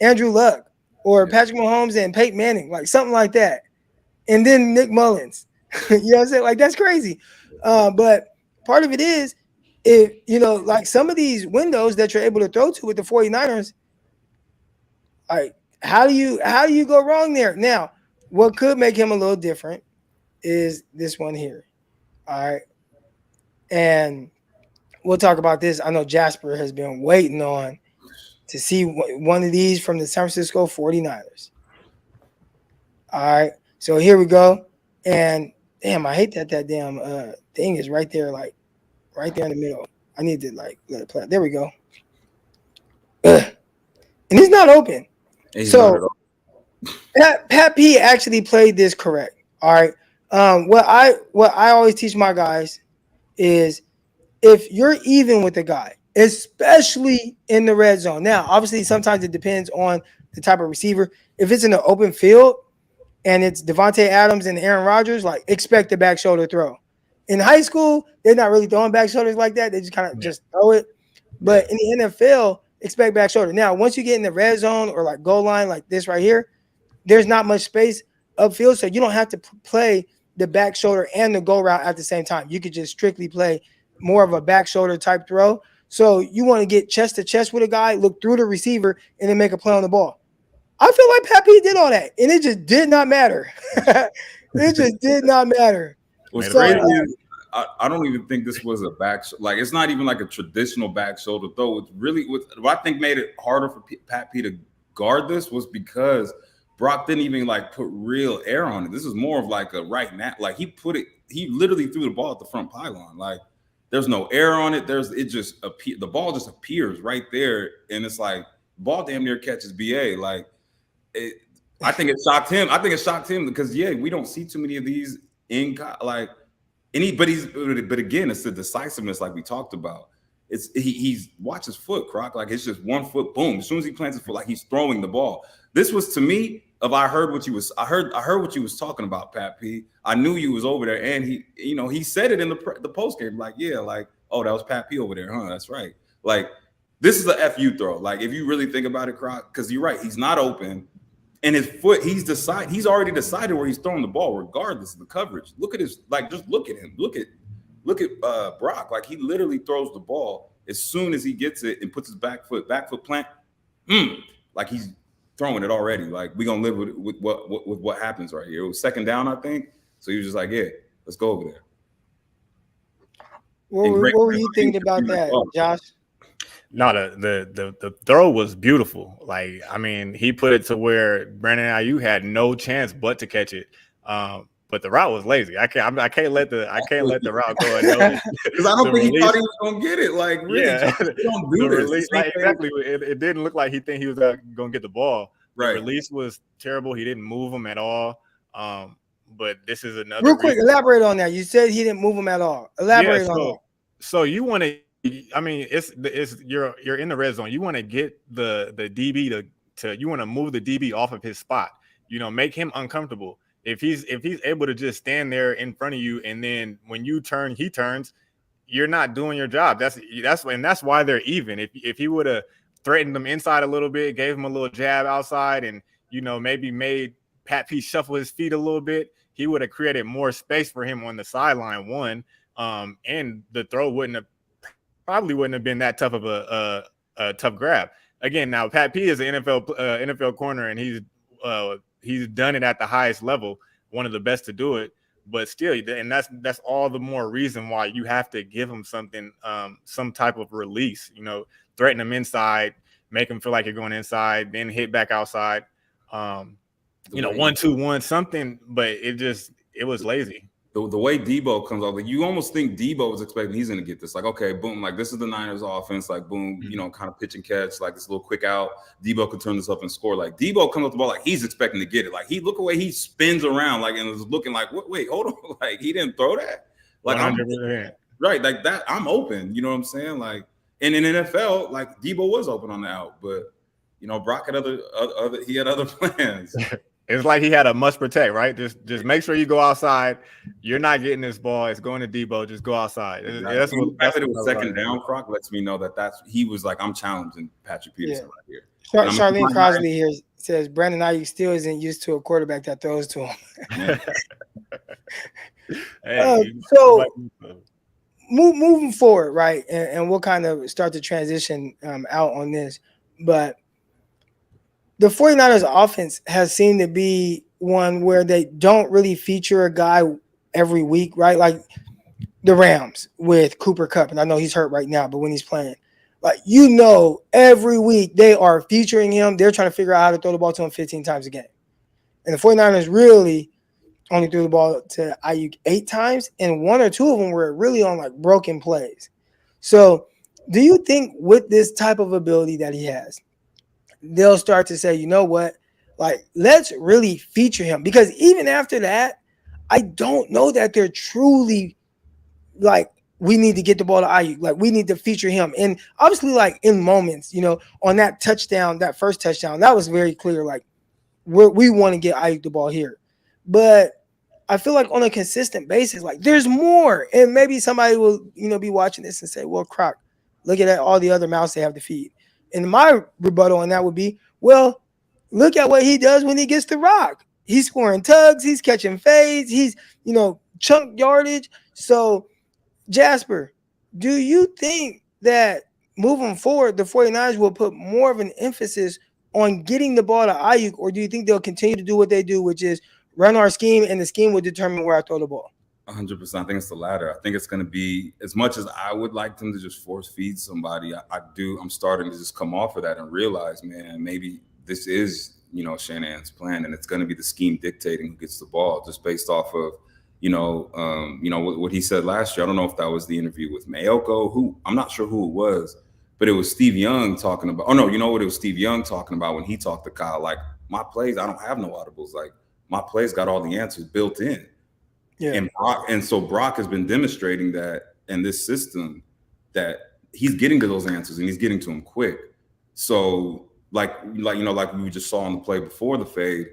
Andrew Luck, or Patrick Mahomes and Peyton Manning, like something like that. And then Nick Mullins. You know what I'm saying? Like, that's crazy. But part of it is, if you know, like some of these windows that you're able to throw to with the 49ers, like how do you go wrong there? Now, what could make him a little different is this one here. All right. And we'll talk about this. I know Jasper has been waiting on to see one of these from the San Francisco 49ers. All right. So here we go. And damn, I hate that damn thing is right there, like right there in the middle. I need to like let it play. There we go. And it's not open. So Pat P actually played this correct. All right. What I always teach my guys is, if you're even with a guy, especially in the red zone. Now, obviously, sometimes it depends on the type of receiver. If it's in an open field and it's Devontae Adams and Aaron Rodgers, like, expect the back shoulder throw. In high school, they're not really throwing back shoulders like that. They just kind of just throw it. But in the NFL, expect back shoulder. Now, once you get in the red zone or like goal line like this right here, there's not much space upfield, so you don't have to play the back shoulder and the go route at the same time. You could just strictly play more of a back shoulder type throw. So you want to get chest to chest with a guy, look through the receiver, and then make a play on the ball. I feel like Pat P did all that, and it just did not matter. It just did not matter. What's crazy is I don't even think this was a back. Like, it's not even like a traditional back shoulder throw. It's really what I think made it harder for Pat P to guard this was because Brock didn't even like put real air on it. This is more of like a right now. Like, he literally threw the ball at the front pylon. Like, there's no air on it. The ball just appears right there, and it's like ball damn near catches BA. Like, I think it shocked him. Because we don't see too many of these in like but again, it's the decisiveness like we talked about. He's watch his foot, Croc. Like, it's just 1 foot, boom. As soon as he plants his foot, like he's throwing the ball. This was, to me, I heard what you was talking about, Pat P. I knew you was over there, and he said it in the post game, like, oh, that was Pat P over there, huh? That's right. Like, this is a FU throw. Like, if you really think about it, Croc, because you're right, he's not open, and his foot, he's already decided where he's throwing the ball, regardless of the coverage. Look at his, like, just look at him. Look at Brock. Like, he literally throws the ball as soon as he gets it and puts his back foot plant. Like, he's throwing it already. Like, we're gonna live with what happens right here. It was second down, I think. So he was just like, let's go over there. What were you thinking about that, Josh? No, the throw was beautiful. Like, I mean, he put it to where Brandon Aiyuk had no chance but to catch it. But the route was lazy. I can't let the route go. Because I don't think he thought he was gonna get it. Like, really, don't do this. Release, like, exactly. It didn't look like he was gonna get the ball. Right. The release was terrible. He didn't move him at all. But this is another real quick. Elaborate on that. You said he didn't move him at all. Elaborate on that. So you want to. I mean, it's you're in the red zone. You want to get the DB to you want to move the DB off of his spot. Make him uncomfortable. If he's able to just stand there in front of you, and then when you turn, he turns, you're not doing your job. That's why they're even. If he would have threatened them inside a little bit, gave him a little jab outside, and maybe made Pat P shuffle his feet a little bit, he would have created more space for him on the sideline. And the throw probably wouldn't have been that tough of a tough grab. Again, now Pat P is an NFL corner, and he's done it at the highest level, one of the best to do it. But still, and that's all the more reason why you have to give him something, some type of release. Threaten him inside, make him feel like you're going inside, then hit back outside. 1-2-1 something, but it was lazy. The way Deebo comes off, like, you almost think Deebo was expecting he's going to get this. Like, okay, boom, like, this is the Niners offense. Like, boom, kind of pitch and catch, like this little quick out. Deebo could turn this up and score. Like, Deebo comes up the ball like he's expecting to get it. Like, look away, he spins around, like, and is looking like, wait, hold on, like, he didn't throw that. Like, 100%. Right, like that. I'm open. You know what I'm saying? Like, And in NFL, like Deebo was open on the out, but Brock had other he had other plans. It's like he had a must protect, right? Just make sure you go outside. You're not getting this ball. It's going to Deebo. Just go outside. That's the fact that it was second down, Croc, lets me know that he was like, I'm challenging Patrick Peterson right here. Charlene Crosby here says Brandon Aiyuk still isn't used to a quarterback that throws to him. So moving forward, right, and we'll kind of start to transition out on this, but the 49ers offense has seemed to be one where they don't really feature a guy every week, right? Like the Rams with Cooper Kupp, and I know he's hurt right now, but when he's playing, like, every week they are featuring him. They're trying to figure out how to throw the ball to him 15 times a game. And the 49ers really only threw the ball to Aiyuk 8 times, and 1 or 2 of them were really on like broken plays. So do you think with this type of ability that he has, they'll start to say, you know what, like, let's really feature him? Because even after that, I don't know that they're truly like, we need to get the ball to Aiyuk. Like, we need to feature him. And obviously, like, in moments, on that touchdown, that first touchdown, that was very clear. Like, we want to get Aiyuk the ball here. But I feel like on a consistent basis, like, there's more. And maybe somebody will, be watching this and say, well, Croc, look at all the other mouths they have to feed. And my rebuttal on that would be, well, look at what he does when he gets the rock. He's scoring tugs. He's catching fades. He's, chunk yardage. So, Jasper, do you think that moving forward, the 49ers will put more of an emphasis on getting the ball to Aiyuk, or do you think they'll continue to do what they do, which is run our scheme, and the scheme will determine where I throw the ball? 100%. I think it's the latter. I think it's going to be, as much as I would like them to just force feed somebody, I'm starting to just come off of that and realize, man, maybe this is, Shanahan's plan, and it's going to be the scheme dictating who gets the ball, just based off of, what he said last year. I don't know if that was the interview with Mayoko, I'm not sure who it was, but it was Steve Young talking about, it was Steve Young talking about when he talked to Kyle, like, my plays, I don't have no audibles. Like, my plays got all the answers built in. Yeah. And so Brock has been demonstrating that in this system that he's getting to those answers and he's getting to them quick. So like we just saw on the play before the fade,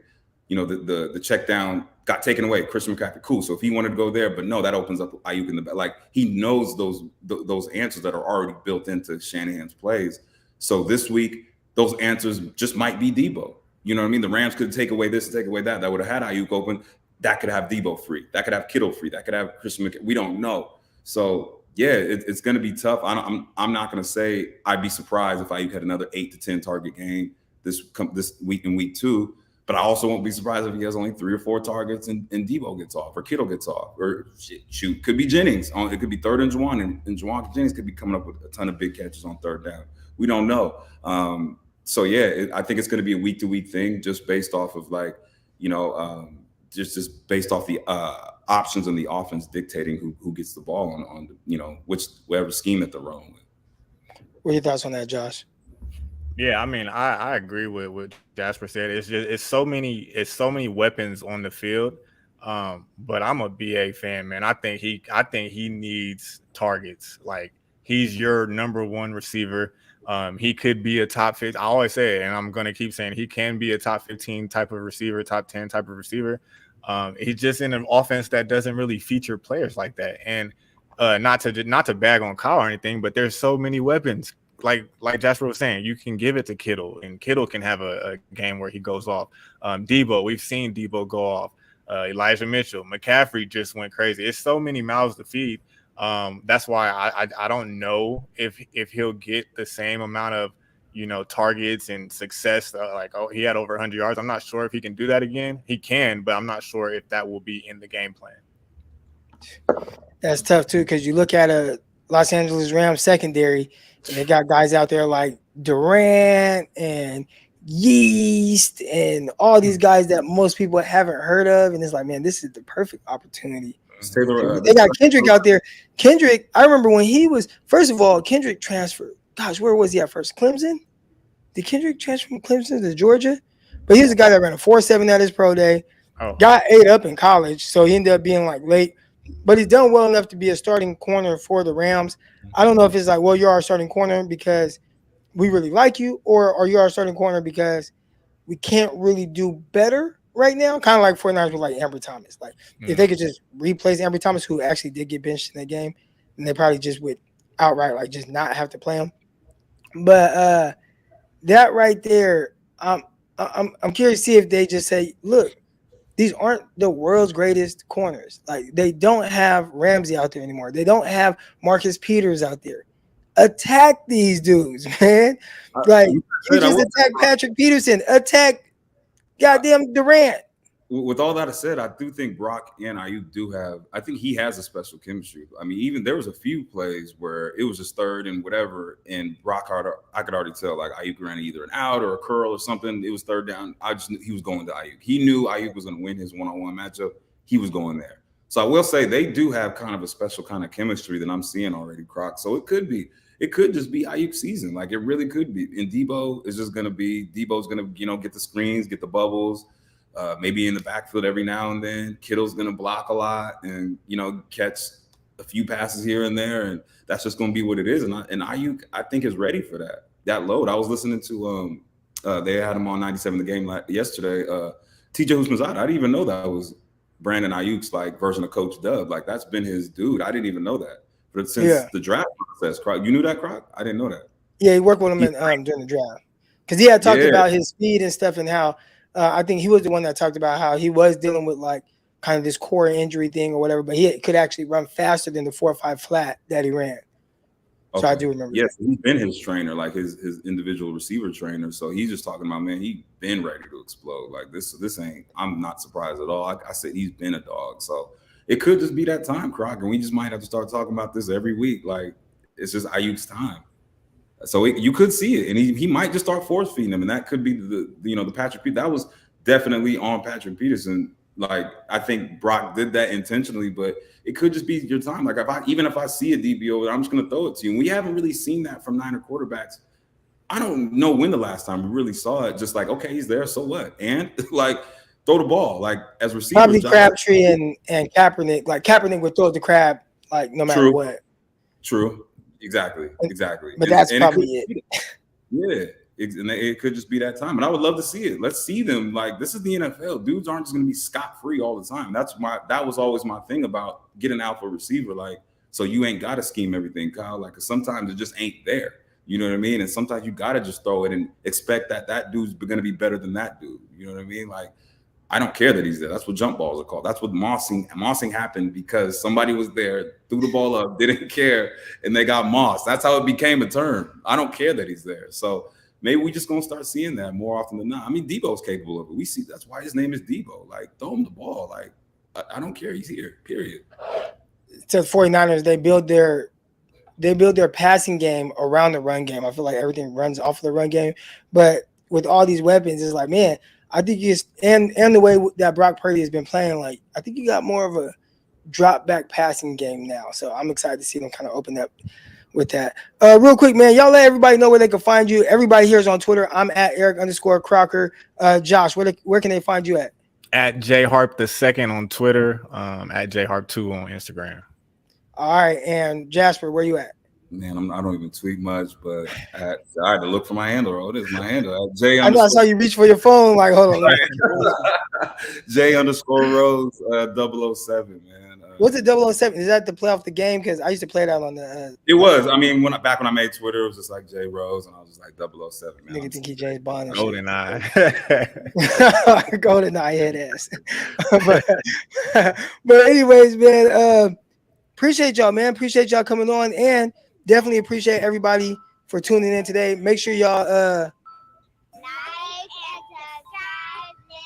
the check down got taken away. Christian McCaffrey, cool. So if he wanted to go there, but no, that opens up Aiyuk in the back. Like, he knows those answers that are already built into Shanahan's plays. So this week, those answers just might be Deebo. You know what I mean? The Rams could take away this, take away that. That would have had Aiyuk open. That could have Deebo free. That could have Kittle free. That could have Christian McCaffrey. We don't know. So yeah, it's going to be tough. I'm not going to say I'd be surprised if Aiyuk had another 8 to 10 target game this week in week 2. But I also won't be surprised if he has only 3 or 4 targets and Deebo gets off, or Kittle gets off, or could be Jennings. It could be 3rd and Juwan, and Juwan Jennings could be coming up with a ton of big catches on 3rd down. We don't know. So yeah, I think it's going to be a week to week thing, just based off of just based off the options in the offense dictating who gets the ball on whatever scheme that they're rolling with. What are your thoughts on that, Josh? Yeah, I mean, I agree with what Jasper said. It's so many weapons on the field. But I'm a BA fan, man. I think he needs targets. Like, he's your number 1 receiver. He could be a top 15. I always say it, and I'm going to keep saying he can be a top 15 type of receiver, top 10 type of receiver. He's just in an offense that doesn't really feature players like that. And not to bag on Kyle or anything, but there's so many weapons. Like Jasper was saying, you can give it to Kittle, and Kittle can have a game where he goes off. Deebo, we've seen Deebo go off. Elijah Mitchell, McCaffrey just went crazy. It's so many mouths to feed. That's why I don't know if he'll get the same amount of targets and success. He had over 100 yards. I'm not sure if he can do that again. He can, but I'm not sure if that will be in the game plan. That's tough too, because you look at a Los Angeles Rams secondary, and they got guys out there like Durant and Yeast and all these guys that most people haven't heard of, and it's like, man, this is the perfect opportunity. They got Kendrick out there. Kendrick, I remember when he was, first of all, Kendrick transferred. Gosh, where was he at first? Clemson? Did Kendrick transfer from Clemson to Georgia? But he was a guy that ran a 4.7 at his pro day. Got ate up in college, so he ended up being like late but he's done well enough to be a starting corner for the Rams. I don't know if it's like, well, you're our starting corner because we really like you, or are you our starting corner because we can't really do better right now? Kind of like 49ers with like Ambry Thomas. Like if they could just replace Ambry Thomas, who actually did get benched in that game, then they probably just would outright like just not have to play him. But that right there, I'm curious to see if they just say, look, these aren't the world's greatest corners. Like they don't have Ramsey out there anymore. They don't have Marcus Peters out there. Attack these dudes, man. Like you just attack Patrick Peterson. Attack goddamn Durant. With all that said, I do think Brock and Aiyuk do have. I think he has a special chemistry. I mean, even there was a few plays where it was just third and whatever, and Brock, I could already tell like Aiyuk ran either an out or a curl or something. It was third down. I just knew he was going to Aiyuk. He knew Aiyuk was going to win his one-on-one matchup. He was going there. So I will say they do have kind of a special kind of chemistry that I'm seeing already, Croc. So it could just be Aiyuk's season. Like it really could be. And Deebo is just going to be. Deebo's going to get the screens, get the bubbles. Maybe in the backfield every now and then. Kittle's going to block a lot and, catch a few passes here and there. And that's just going to be what it is. And Aiyuk, I think, is ready for that load. I was listening to they had him on 97 the game yesterday. TJ Husmanzada, I didn't even know that was Brandon Ayuk's like version of Coach Dub. Like that's been his dude. I didn't even know that. But since the draft process, Croc, you knew that, Croc? I didn't know that. Yeah, he worked with him during the draft. Because he had talked about his speed and stuff and how I think he was the one that talked about how he was dealing with like kind of this core injury thing or whatever, but he could actually run faster than the 4.5 flat that he ran. Okay. So I do remember. Yes, he's been his trainer, like his individual receiver trainer. So he's just talking about, man, he's been ready to explode. Like this ain't. I'm not surprised at all. I said he's been a dog. So it could just be that time, Croc, and we just might have to start talking about this every week. Like it's just Aiyuk's time. So you could see it, and he might just start force feeding him, and that could be the Patrick Peterson. That was definitely on Patrick Peterson. Like I think Brock did that intentionally, but it could just be your time. Like if I see a DBO, I'm just going to throw it to you. And we haven't really seen that from Niner quarterbacks. I don't know when the last time we really saw it. Just like, okay, he's there, so what? And like throw the ball, like as receivers. Probably Crabtree and Kaepernick. Like Kaepernick would throw the crab like no matter what. True. Exactly. But that's probably it. Yeah. And it could just be that time. And I would love to see it. Let's see them. Like, this is the NFL. Dudes aren't just going to be scot-free all the time. That was always my thing about getting alpha receiver. Like, so you ain't got to scheme everything, Kyle. Like, cause sometimes it just ain't there. You know what I mean? And sometimes you got to just throw it and expect that dude's going to be better than that dude. You know what I mean? Like, I don't care that he's there. That's what jump balls are called. That's what mossing happened because somebody was there, threw the ball up, didn't care, and they got mossed. That's how it became a term. I don't care that he's there. So maybe we just gonna start seeing that more often than not. I mean, Deebo's capable of it. We see that's why his name is Deebo. Like, throw him the ball. Like, I don't care. He's here. Period. To the 49ers, they build their passing game around the run game. I feel like everything runs off of the run game, but with all these weapons, it's like, man. I think and the way that Brock Purdy has been playing, like I think you got more of a drop back passing game now. So I'm excited to see them kind of open up with that. Real quick, man, y'all let everybody know where they can find you. Everybody here is on Twitter. I'm at Eric_Crocker. Josh, where can they find you at? At JHarp2 on Twitter. At JHarp2 on Instagram. All right, and Jasper, where you at? Man, I don't even tweet much, but I had to look for my handle. Oh, this is my handle. J. I know I saw you reach for your phone. Like, hold on. J_Rose 007, man. What's it 007? Is that to play off the game? Because I used to play that on the. It was. I mean, back when I made Twitter, it was just like J Rose, and I was just like 007. Man. Nigga think he James Bond. GoldenEye. GoldenEye head ass. but anyways, man. Appreciate y'all, man. Appreciate y'all coming on, and definitely appreciate everybody for tuning in today. Make sure y'all like and subscribe this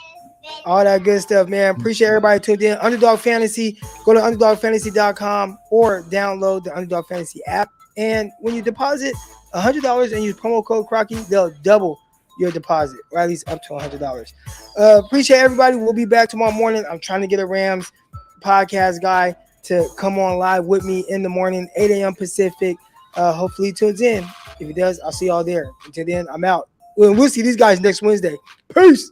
video. All that good stuff, man. Appreciate everybody tuned in. Underdog Fantasy. Go to underdogfantasy.com or download the Underdog Fantasy app. And when you deposit $100 and use promo code Crocky, they'll double your deposit, or at least up to $100. Appreciate everybody. We'll be back tomorrow morning. I'm trying to get a Rams podcast guy to come on live with me in the morning, 8 a.m. Pacific. Hopefully he tunes in. If he does, I'll see y'all there. Until then, I'm out. We'll see these guys next Wednesday. Peace.